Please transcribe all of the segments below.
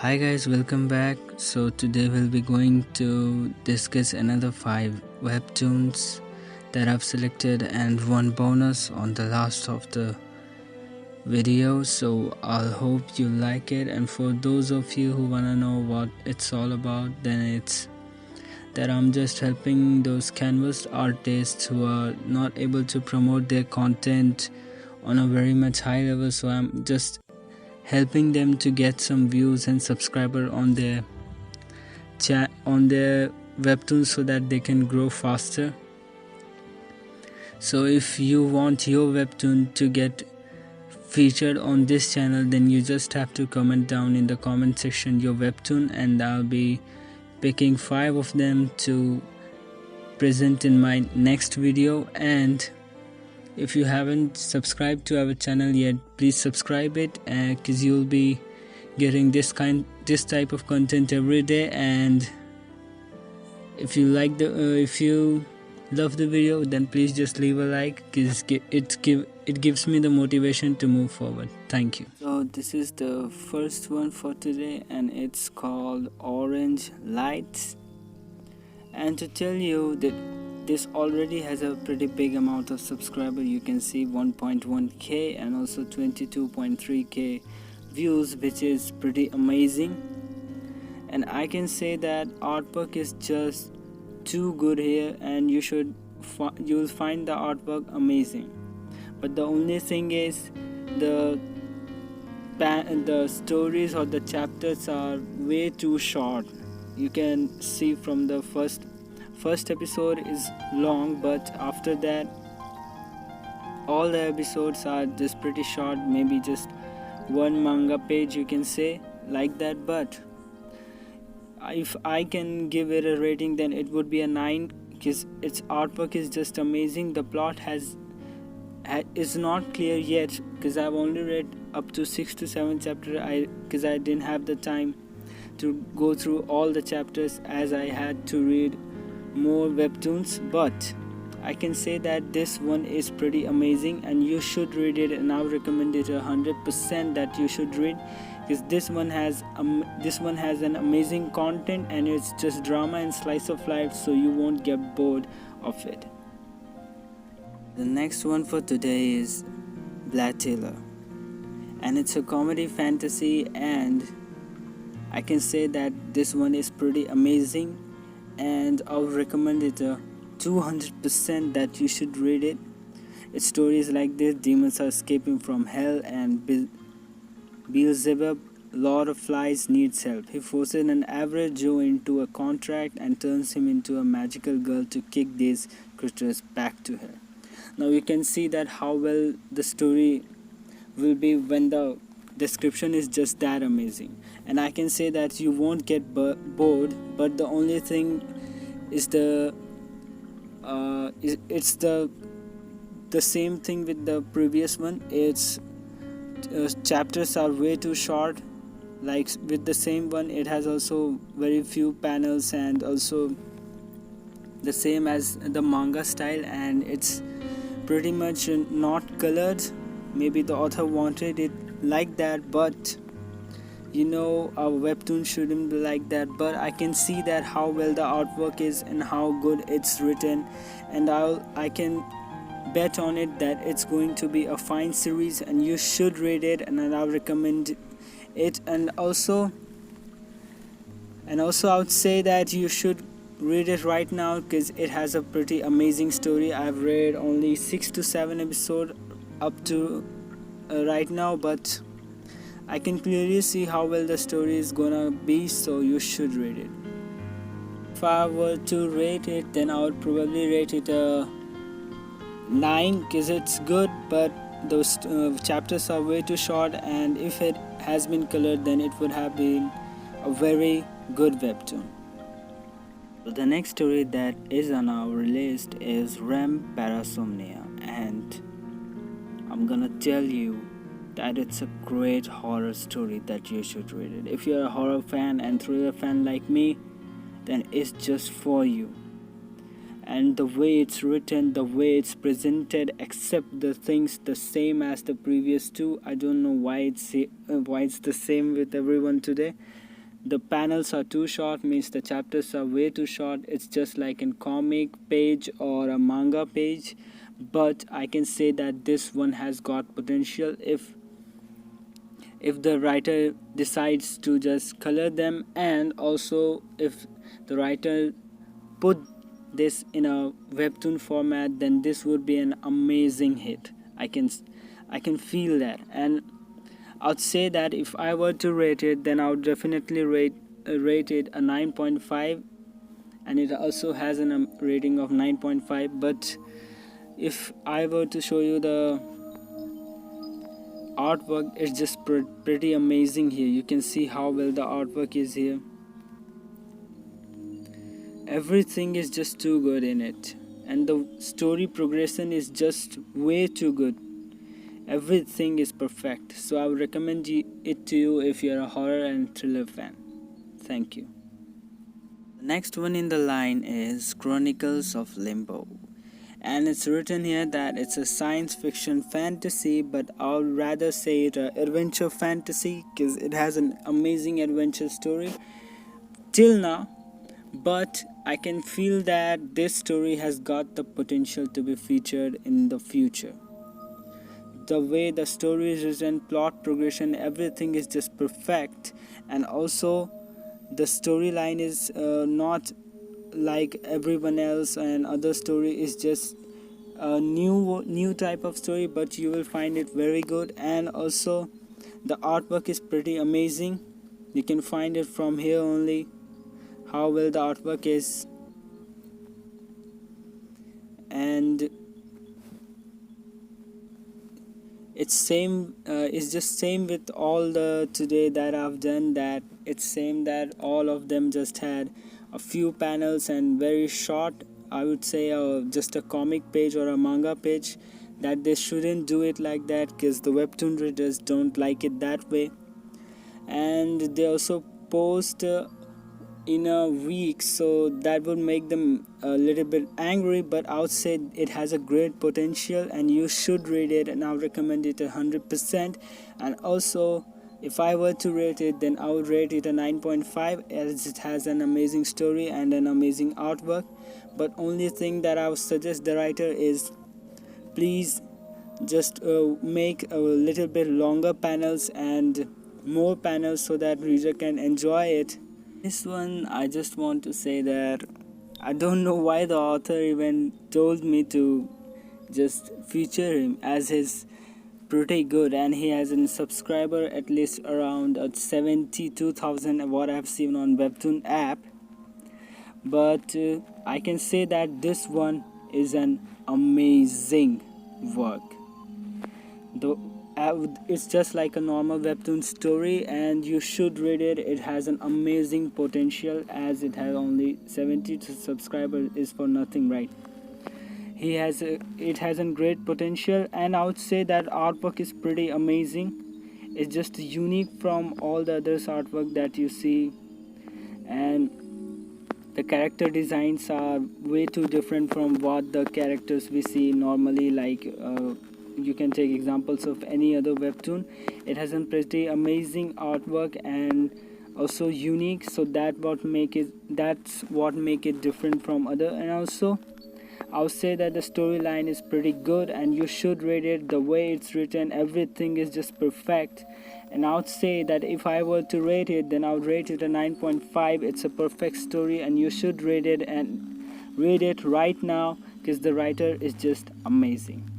Hi guys, welcome back. So today we'll be going to discuss another 5 webtoons that I've selected and one bonus on the last of the video. So I'll hope you like it, and for those of you who wanna know what it's all about, then it's that I'm just helping those canvas artists who are not able to promote their content on a very much high level. So I'm just helping them to get some views and subscriber on their webtoons so that they can grow faster. So if you want your webtoon to get featured on this channel, then you just have to comment down in the comment section your webtoon, and I'll be picking 5 of them to present in my next video. And if you haven't subscribed to our channel yet, please subscribe it, because you'll be getting this type of content every day. And if you love the video, then please just leave a like, because it gives me the motivation to move forward. Thank you. So this is the first one for today, and it's called Orange Lights. And to tell you that this already has a pretty big amount of subscriber. You can see 1.1k and also 22.3k views, which is pretty amazing. And I can say that artwork is just too good here, and you'll find the artwork amazing. But the only thing is the stories or the chapters are way too short. You can see from the first episode is long, but after that all the episodes are just pretty short, maybe just one manga page, you can say like that. But if I can give it a rating, then it would be a 9, because its artwork is just amazing. The plot is not clear yet, because I've only read up to 6 to 7 chapters, because I didn't have the time to go through all the chapters, as I had to read more webtoons. But I can say that this one is pretty amazing, and you should read it, and I would recommend it 100% that you should read, because this one has an amazing content, and it's just drama and slice of life, so you won't get bored of it. The next one for today is Black Taylor, and it's a comedy fantasy, and I can say that this one is pretty amazing, and I would recommend it 200% that you should read it. Its story is like this: demons are escaping from hell, and Beelzebub, Lord of Flies, needs help. He forces an average Joe into a contract and turns him into a magical girl to kick these creatures back to hell. Now you can see that how well the story will be when the description is just that amazing. And I can say that you won't get bored, but the only thing is it's the same thing with the previous one. Its chapters are way too short. Like with the same one, it has also very few panels, and also the same as the manga style, and it's pretty much not colored. Maybe the author wanted it like that, but a webtoon shouldn't be like that. But I can see that how well the artwork is and how good it's written, and I can bet on it that it's going to be a fine series, and you should read it, and I'll recommend it. And also I would say that you should read it right now, because it has a pretty amazing story. I've read only 6 to 7 episodes up to right now, but I can clearly see how well the story is gonna be, so you should read it. If I were to rate it, then I would probably rate it a 9, because it's good, but those chapters are way too short, and if it has been colored, then it would have been a very good webtoon. So the next story that is on our list is REM Parasomnia, and I'm gonna tell you that it's a great horror story that you should read it. If you're a horror fan and thriller fan like me, then it's just for you. And the way it's written, the way it's presented, except the things the same as the previous two. I don't know why it's the same with everyone today, the panels are too short, means the chapters are way too short. It's just like a comic page or a manga page. But I can say that this one has got potential if the writer decides to just color them, and also if the writer put this in a webtoon format, then this would be an amazing hit. I can feel that. And I'd say that if I were to rate it, then I would definitely rate it a 9.5, and it also has a rating of 9.5. But if I were to show you the artwork, it's just pretty amazing here. You can see how well the artwork is here. Everything is just too good in it, and the story progression is just way too good. Everything is perfect, so I would recommend it to you if you're a horror and thriller fan. Thank you. The next one in the line is Chronicles of Limbo, and it's written here that it's a science fiction fantasy, but I'll rather say it a adventure fantasy because it has an amazing adventure story till now. But I can feel that this story has got the potential to be featured in the future. The way the story is written, plot progression, everything is just perfect. And also the storyline is not like everyone else, and other story is just a new type of story, but you will find it very good. And also the artwork is pretty amazing. You can find it from here only, how well the artwork is. And it's just same with all the today that I've done, that it's same that all of them just had a few panels and very short. I would say just a comic page or a manga page, that they shouldn't do it like that because the webtoon readers don't like it that way. And they also post in a week, so that would make them a little bit angry. But I would say it has a great potential and you should read it, and I would recommend it 100%. And also if I were to rate it, then I would rate it a 9.5, as it has an amazing story and an amazing artwork. But only thing that I would suggest the writer is, please just make a little bit longer panels and more panels so that reader can enjoy it. This one, I just want to say that I don't know why the author even told me to just feature him, as he's pretty good and he has a subscriber at least around 72,000 what I've seen on webtoon app. But I can say that this one is an amazing work. It's just like a normal webtoon story and you should read it. It has an amazing potential, as it has only 70 subscribers is for nothing, right? It has a great potential, and I would say that artwork is pretty amazing. It's just unique from all the others artwork that you see, and the character designs are way too different from what the characters we see normally. Like you can take examples of any other webtoon. It has a pretty amazing artwork and also unique, so that's what make it different from other. And also I would say that the storyline is pretty good and you should read it. The way it's written, everything is just perfect. And I would say that if I were to rate it, then I would rate it a 9.5. It's a perfect story and you should read it, and read it right now because the writer is just amazing.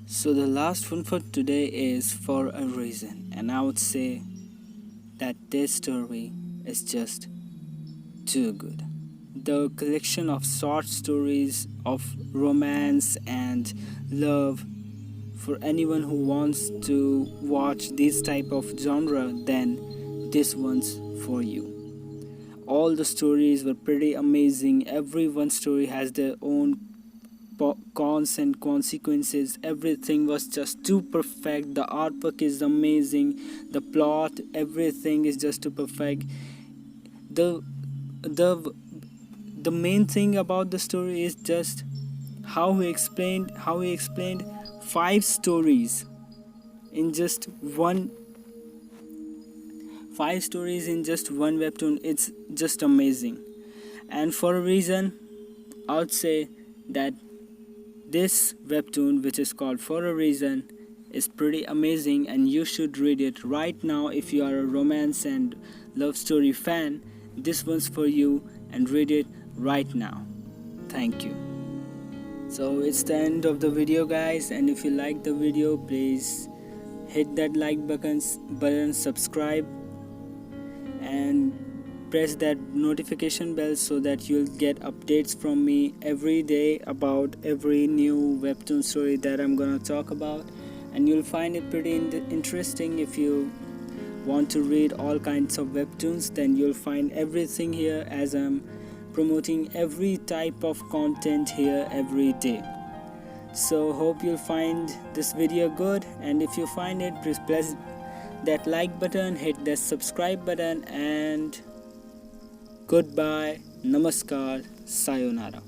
So the last one for today is For a Reason, and I would say that this story is just too good. The collection of short stories of romance and love, for anyone who wants to watch this type of genre, then this one's for you. All the stories were pretty amazing. Every one story has their own cons and consequences. Everything was just too perfect. The artwork is amazing, the plot, everything is just too perfect. The main thing about the story is just how he explained 5 stories in just one 5 stories in just one webtoon. It's just amazing. And for a reason, I would say that this webtoon, which is called For a Reason, is pretty amazing and you should read it right now. If you are a romance and love story fan, this one's for you, and read it right now. Thank you. So it's the end of the video, guys, and if you like the video, please hit that like button, subscribe, and press that notification bell so that you'll get updates from me every day about every new webtoon story that I'm gonna talk about. And you'll find it pretty interesting. If you want to read all kinds of webtoons, then you'll find everything here, as I'm promoting every type of content here every day. So hope you'll find this video good, and if you find it, please press that like button, hit that subscribe button, and goodbye, namaskar, sayonara.